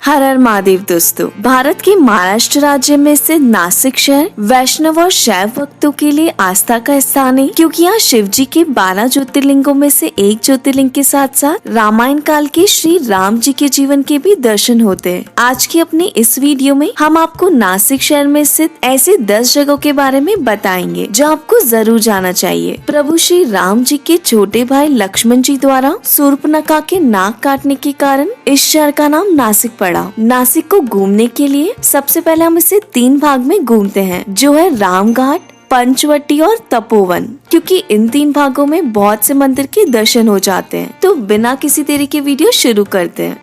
हर हर महादेव दोस्तों, भारत के महाराष्ट्र राज्य में स्थित नासिक शहर वैष्णव और शैव भक्तों के लिए आस्था का स्थान है, क्योंकि यहाँ शिव जी के 12 ज्योतिर्लिंगों में से एक ज्योतिर्लिंग के साथ साथ रामायण काल के श्री राम जी के जीवन के भी दर्शन होते हैं। आज की अपनी इस वीडियो में हम आपको नासिक शहर में स्थित ऐसे 10 जगहों के बारे में बताएंगे जो आपको जरूर जाना चाहिए। प्रभु श्री राम जी के छोटे भाई लक्ष्मण जी द्वारा शूर्पणखा के नाक काटने के कारण इस शहर का नाम नासिक पड़ा। नासिक को घूमने के लिए सबसे पहले हम इसे 3 भाग में घूमते हैं, जो है रामघाट, पंचवटी और तपोवन, क्योंकि इन 3 भागों में बहुत से मंदिर के दर्शन हो जाते हैं। तो बिना किसी देरी के वीडियो शुरू करते हैं।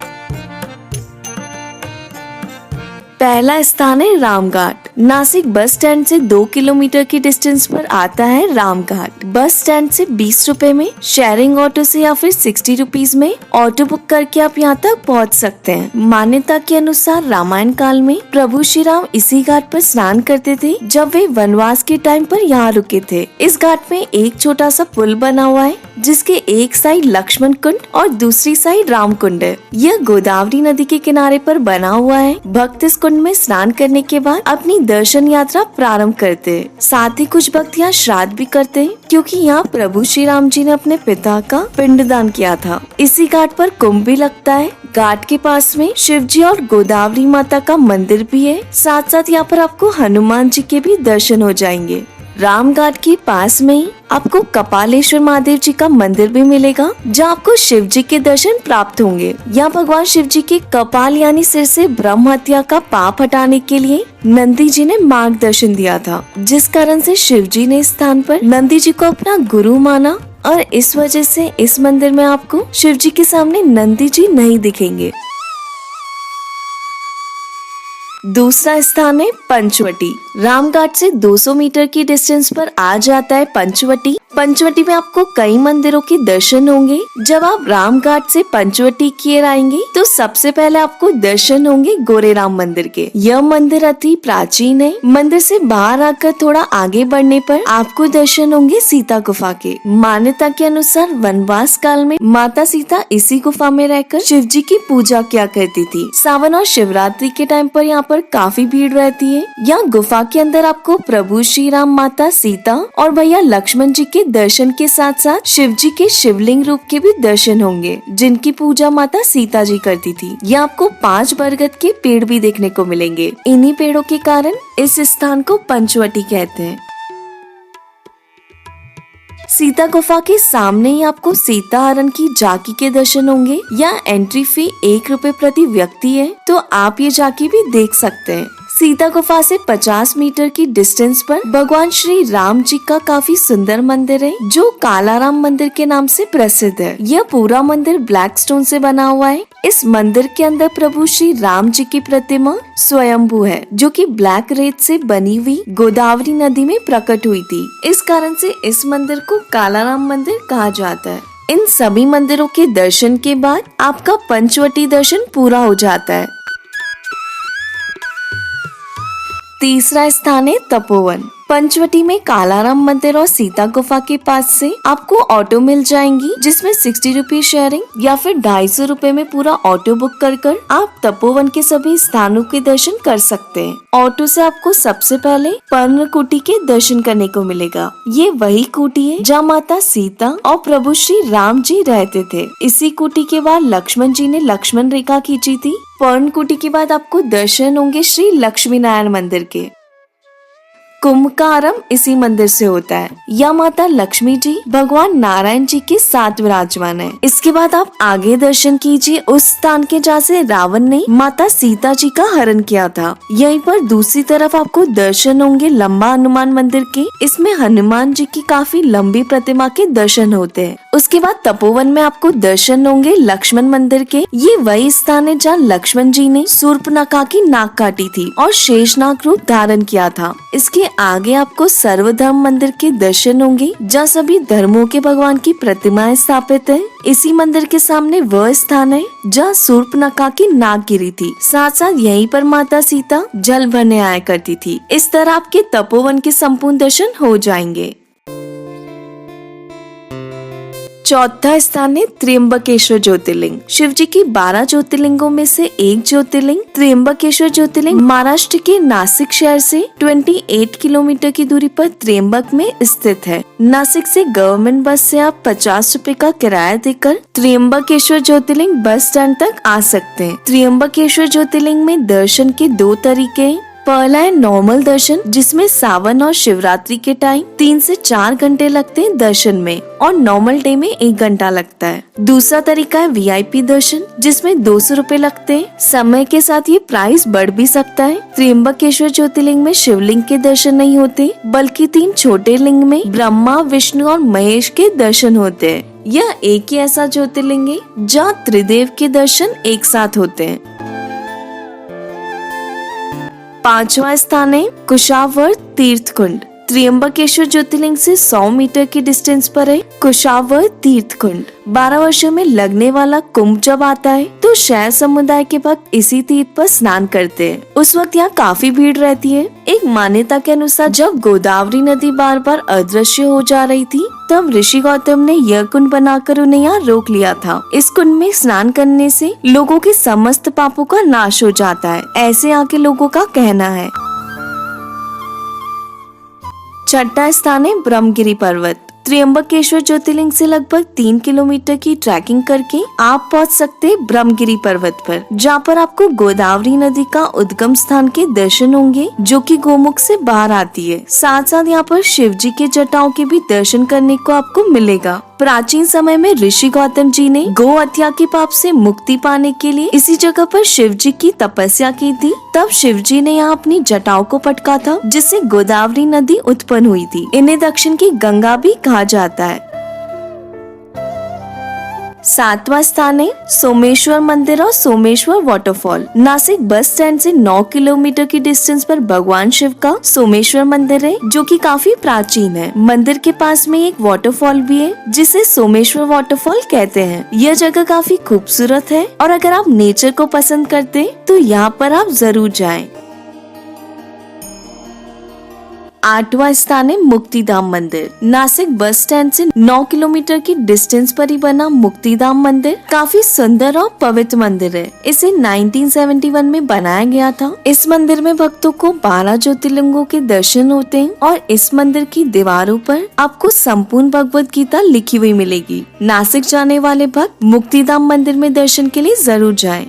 पहला स्थान है रामघाट। नासिक बस स्टैंड से 2 किलोमीटर की डिस्टेंस पर आता है रामघाट। बस स्टैंड से 20 रुपए में, शेयरिंग ऑटो से या फिर 60 रुपीज में ऑटो बुक करके आप यहाँ तक पहुँच सकते हैं। मान्यता के अनुसार रामायण काल में प्रभु श्री राम इसी घाट पर स्नान करते थे जब वे वनवास के टाइम पर यहाँ रुके थे। इस घाट में एक छोटा सा पुल बना हुआ है, जिसके एक साइड लक्ष्मण कुंड और दूसरी साइड राम कुंड है। यह गोदावरी नदी के किनारे पर बना हुआ है। भक्त इस कुंड में स्नान करने के बाद अपनी दर्शन यात्रा प्रारंभ करते हैं। साथ ही कुछ भक्त यहाँ श्राद्ध भी करते हैं, क्योंकि यहाँ प्रभु श्री राम जी ने अपने पिता का पिंडदान किया था। इसी घाट पर कुंभ भी लगता है। घाट के पास में शिव जी और गोदावरी माता का मंदिर भी है। साथ साथ यहाँ पर आपको हनुमान जी के भी दर्शन हो जाएंगे। रामघाट के पास में ही आपको कपालेश्वर महादेव जी का मंदिर भी मिलेगा, जहाँ आपको शिव जी के दर्शन प्राप्त होंगे। यहाँ भगवान शिव जी के कपाल यानी सिर से ब्रह्म हत्या का पाप हटाने के लिए नंदी जी ने मार्गदर्शन दिया था, जिस कारण से शिव जी ने इस स्थान पर नंदी जी को अपना गुरु माना, और इस वजह से इस मंदिर में आपको शिव जी के सामने नंदी जी नहीं दिखेंगे। दूसरा स्थान है पंचवटी। रामघाट से 200 मीटर की डिस्टेंस पर आ जाता है पंचवटी। पंचवटी में आपको कई मंदिरों के दर्शन होंगे। जब आप रामघाट से पंचवटी की ओर आएंगे तो सबसे पहले आपको दर्शन होंगे गोरेराम मंदिर के। यह मंदिर अति प्राचीन है। मंदिर से बाहर आकर थोड़ा आगे बढ़ने पर आपको दर्शन होंगे सीता गुफा के। मान्यता के अनुसार वनवास काल में माता सीता इसी गुफा में रहकर शिव जी की पूजा किया करती थी। सावन और शिवरात्रि के टाइम पर यहाँ पर काफी भीड़ रहती है। यहाँ गुफा के अंदर आपको प्रभु श्री राम, माता सीता और भैया लक्ष्मण जी के दर्शन के साथ साथ शिव जी के शिवलिंग रूप के भी दर्शन होंगे, जिनकी पूजा माता सीता जी करती थी। यहाँ आपको 5 बरगद के पेड़ भी देखने को मिलेंगे। इन्हीं पेड़ों के कारण इस स्थान को पंचवटी कहते हैं। सीता गुफा के सामने ही आपको सीता हरण की झांकी के दर्शन होंगे। यहाँ एंट्री फी 1 रुपए प्रति व्यक्ति है, तो आप ये झांकी भी देख सकते हैं। सीता गुफा से 50 मीटर की डिस्टेंस पर भगवान श्री राम जी का काफी सुंदर मंदिर है, जो कालाराम मंदिर के नाम से प्रसिद्ध है। यह पूरा मंदिर ब्लैक स्टोन से बना हुआ है। इस मंदिर के अंदर प्रभु श्री राम जी की प्रतिमा स्वयंभू है, जो कि ब्लैक रेत से बनी हुई गोदावरी नदी में प्रकट हुई थी। इस कारण से इस मंदिर को कालाराम मंदिर कहा जाता है। इन सभी मंदिरों के दर्शन के बाद आपका पंचवटी दर्शन पूरा हो जाता है। तीसरा स्थान है तपोवन। पंचवटी में कालाराम मंदिर और सीता गुफा के पास से आपको ऑटो मिल जाएंगी, जिसमें 60 रुपीज शेयरिंग या फिर 250 रुपए में पूरा ऑटो बुक कर आप तपोवन के सभी स्थानों के दर्शन कर सकते हैं। ऑटो से आपको सबसे पहले पर्ण कुटी के दर्शन करने को मिलेगा। ये वही कुटी है जहाँ माता सीता और प्रभु श्री राम जी रहते थे। इसी कुटी के बाद लक्ष्मण जी ने लक्ष्मण रेखा खींची थी। पर्ण कुटी के बाद आपको दर्शन होंगे श्री लक्ष्मी नारायण मंदिर के। कुंभ का आरंभ इसी मंदिर से होता है। यह माता लक्ष्मी जी भगवान नारायण जी के साथ विराजमान है। इसके बाद आप आगे दर्शन कीजिए उस स्थान के जहाँ से रावण ने माता सीता जी का हरण किया था। यहीं पर दूसरी तरफ आपको दर्शन होंगे लंबा हनुमान मंदिर के। इसमें हनुमान जी की काफी लंबी प्रतिमा के दर्शन होते हैं। उसके बाद तपोवन में आपको दर्शन होंगे लक्ष्मण मंदिर के। ये वही स्थान है जहाँ लक्ष्मण जी ने शूर्पणखा की नाक काटी थी और शेषनाग रूप धारण किया था। इसके आगे आपको सर्वधर्म मंदिर के दर्शन होंगे, जहाँ सभी धर्मों के भगवान की प्रतिमाएं स्थापित है। इसी मंदिर के सामने वह स्थान है जहाँ शूर्पणखा की नाक गिरी थी। साथ साथ यहीं पर माता सीता जल भरने आया करती थी। इस तरह आपके तपोवन के संपूर्ण दर्शन हो जाएंगे। चौथा स्थान है त्र्यंबकेश्वर ज्योतिर्लिंग। शिव जी की 12 ज्योतिर्लिंगों में से एक ज्योतिर्लिंग त्र्यंबकेश्वर ज्योतिर्लिंग महाराष्ट्र के नासिक शहर से 28 किलोमीटर की दूरी पर त्र्यंबक में स्थित है। नासिक से गवर्नमेंट बस से आप 50 रुपए का किराया देकर त्र्यंबकेश्वर ज्योतिर्लिंग बस स्टैंड तक आ सकते हैं। त्र्यंबकेश्वर ज्योतिर्लिंग में दर्शन के 2 तरीके हैं। पहला है नॉर्मल दर्शन, जिसमें सावन और शिवरात्रि के टाइम 3 से 4 घंटे लगते हैं दर्शन में और नॉर्मल डे में 1 घंटा लगता है। दूसरा तरीका है VIP दर्शन, जिसमें 200 रुपए लगते हैं। समय के साथ ये प्राइस बढ़ भी सकता है। त्र्यंबकेश्वर ज्योतिर्लिंग में शिवलिंग के दर्शन नहीं होते, बल्कि 3 छोटे लिंग में ब्रह्मा, विष्णु और महेश के दर्शन होते हैं। यह एक ही ऐसा ज्योतिर्लिंग है जहाँ त्रिदेव के दर्शन एक साथ होते हैं। 5वां स्थान है कुशावर्त तीर्थ कुंड। त्र्यंबकेश्वर ज्योतिर्लिंग से 100 मीटर की डिस्टेंस पर है कुशावर्त तीर्थ कुंड। 12 वर्षों में लगने वाला कुंभ जब आता है तो शहर समुदाय के भक्त इसी तीर्थ पर स्नान करते हैं। उस वक्त यहाँ काफी भीड़ रहती है। एक मान्यता के अनुसार जब गोदावरी नदी बार बार अदृश्य हो जा रही थी, तब ऋषि गौतम ने यह कुंड बनाकर उन्हें यहाँ रोक लिया था। इस कुंड में स्नान करने से लोगों के समस्त पापों का नाश हो जाता है, ऐसे यहाँ के लोगों का कहना है। छठा स्थान है ब्रह्मगिरी पर्वत। त्र्यंबकेश्वर ज्योतिर्लिंग से लगभग 3 किलोमीटर की ट्रैकिंग करके आप पहुंच सकते हैं ब्रह्मगिरी पर्वत पर, जहां पर आपको गोदावरी नदी का उद्गम स्थान के दर्शन होंगे, जो कि गोमुख से बाहर आती है। साथ साथ यहाँ पर शिव जी के जटाओं के भी दर्शन करने को आपको मिलेगा। प्राचीन समय में ऋषि गौतम जी ने गो हत्या के पाप से मुक्ति पाने के लिए इसी जगह पर शिव जी की तपस्या की थी। तब शिव जी ने यहाँ अपनी जटाओं को पटका था, जिससे गोदावरी नदी उत्पन्न हुई थी। इन्हें दक्षिण की गंगा भी कहा जाता है। 7वां स्थान है सोमेश्वर मंदिर और Someshwar waterfall. Nashik bus stand से 9 किलोमीटर की डिस्टेंस पर भगवान शिव का सोमेश्वर मंदिर है, जो कि काफी प्राचीन है। मंदिर के पास में एक वाटरफॉल भी है, जिसे सोमेश्वर वाटरफॉल कहते हैं। यह जगह काफी खूबसूरत है और अगर आप नेचर को पसंद करते हैं तो यहाँ पर आप जरूर जाएं। 8वां स्थान है मुक्तिधाम मंदिर। नासिक बस स्टैंड से 9 किलोमीटर की डिस्टेंस पर ही बना मुक्तिधाम मंदिर काफी सुंदर और पवित्र मंदिर है। इसे 1971 में बनाया गया था। इस मंदिर में भक्तों को 12 ज्योतिर्लिंगों के दर्शन होते हैं और इस मंदिर की दीवारों पर आपको संपूर्ण भगवत गीता लिखी हुई मिलेगी। नासिक जाने वाले भक्त मुक्तिधाम मंदिर में दर्शन के लिए जरूर जाएं।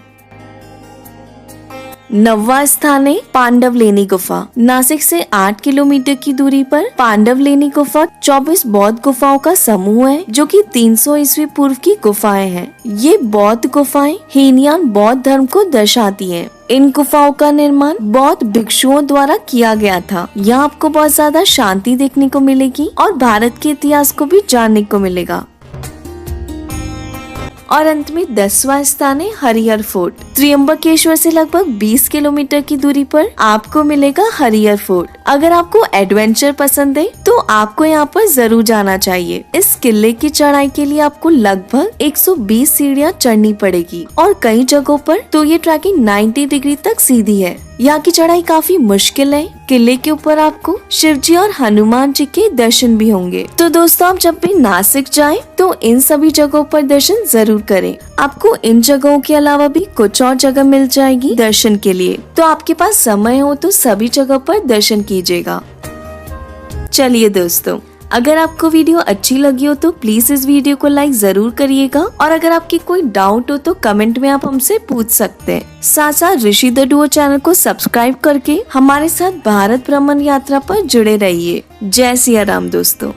9वां स्थान है पांडवलेनी गुफा। नासिक से 8 किलोमीटर की दूरी पर पांडवलेनी गुफा 24 बौद्ध गुफाओं का समूह है, जो कि 300 ईस्वी पूर्व की गुफाएं हैं। ये बौद्ध गुफाएं हीनयान बौद्ध धर्म को दर्शाती हैं। इन गुफाओं का निर्माण बौद्ध भिक्षुओं द्वारा किया गया था। यहाँ आपको बहुत ज्यादा शांति देखने को मिलेगी और भारत के इतिहास को भी जानने को मिलेगा। और अंत में 10वां स्थान है हरिहर फोर्ट। त्र्यंबकेश्वर से लगभग 20 किलोमीटर की दूरी पर आपको मिलेगा हरिहर फोर्ट। अगर आपको एडवेंचर पसंद है तो आपको यहाँ पर जरूर जाना चाहिए। इस किले की चढ़ाई के लिए आपको लगभग 120 सीढ़ियाँ चढ़नी पड़ेगी और कई जगहों पर तो ये ट्रैकिंग 90 डिग्री तक सीधी है। यहाँ की चढ़ाई काफी मुश्किल है। किले के ऊपर आपको शिव जी और हनुमान जी के दर्शन भी होंगे। तो दोस्तों, आप जब भी नासिक जाएं तो इन सभी जगहों पर दर्शन जरूर करें। आपको इन जगहों के अलावा भी कुछ और जगह मिल जाएगी दर्शन के लिए, तो आपके पास समय हो तो सभी जगह पर दर्शन कीजिएगा। चलिए दोस्तों, अगर आपको वीडियो अच्छी लगी हो तो प्लीज इस वीडियो को लाइक जरूर करिएगा और अगर आपकी कोई डाउट हो तो कमेंट में आप हमसे पूछ सकते हैं। साथ साथ ऋषि द डुओ चैनल को सब्सक्राइब करके हमारे साथ भारत भ्रमण यात्रा पर जुड़े रहिए। जय सिया राम दोस्तों।